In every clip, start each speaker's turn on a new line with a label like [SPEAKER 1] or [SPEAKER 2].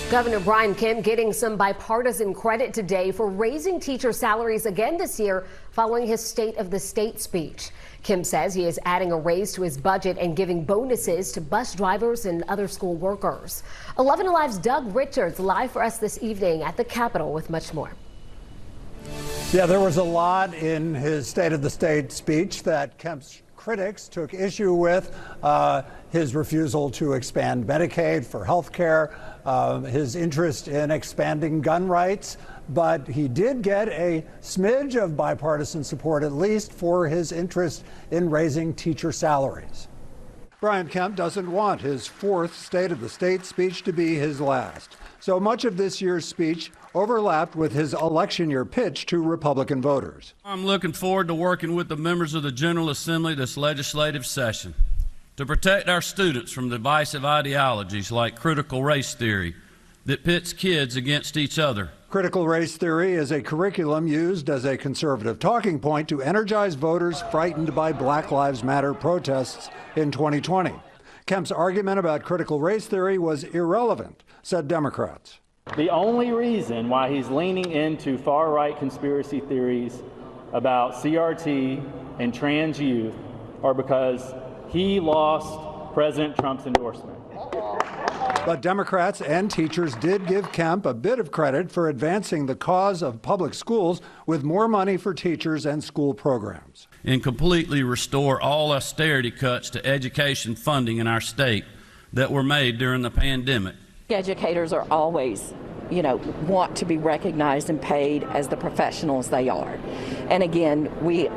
[SPEAKER 1] Governor Brian Kemp getting some bipartisan credit today for raising teacher salaries again this year following his State of the State speech. Kemp says he is adding a raise to his budget and giving bonuses to bus drivers and other school workers. 11 Alive's Doug Richards live for us this evening at the Capitol with much more.
[SPEAKER 2] Yeah, there was a lot in his State of the State speech that Kemp's critics took issue with. His refusal to expand Medicaid for health care, his interest in expanding gun rights, but he did get a smidge of bipartisan support, at least for his interest in raising teacher salaries. Brian Kemp doesn't want his fourth State of the State speech to be his last. So much of this year's speech overlapped with his election year pitch to Republican voters.
[SPEAKER 3] I'm looking forward to working with the members of the General Assembly this legislative session to protect our students from divisive ideologies like critical race theory that pits kids against each other.
[SPEAKER 2] Critical race theory is a curriculum used as a conservative talking point to energize voters frightened by Black Lives Matter protests in 2020. Kemp's argument about critical race theory was irrelevant, said Democrats.
[SPEAKER 4] The only reason why he's leaning into far-right conspiracy theories about CRT and trans youth are because he lost President Trump's endorsement.
[SPEAKER 2] But Democrats and teachers did give Kemp a bit of credit for advancing the cause of public schools with more money for teachers and school programs.
[SPEAKER 3] And completely restore all austerity cuts to education funding in our state that were made during the pandemic.
[SPEAKER 5] Educators are always, want to be recognized and paid as the professionals they are. And again, we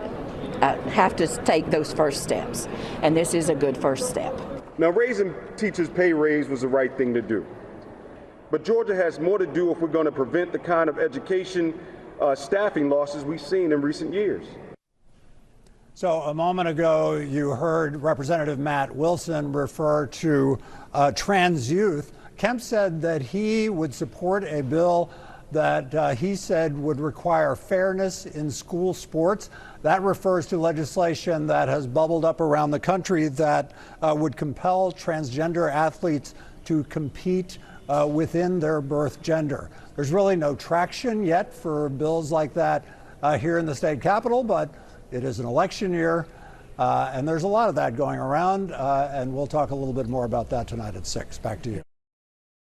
[SPEAKER 5] have to take those first steps, and this is a good first step.
[SPEAKER 6] Now, raising teachers' pay raise was the right thing to do. But Georgia has more to do if we're going to prevent the kind of education staffing losses we've seen in recent years.
[SPEAKER 2] So a moment ago, you heard Representative Matt Wilson refer to trans youth. Kemp said that he would support a bill that he said would require fairness in school sports. That refers to legislation that has bubbled up around the country that would compel transgender athletes to compete within their birth gender. There's really no traction yet for bills like that here in the state capitol, but it is an election year, and there's a lot of that going around, and we'll talk a little bit more about that tonight at 6. Back to you.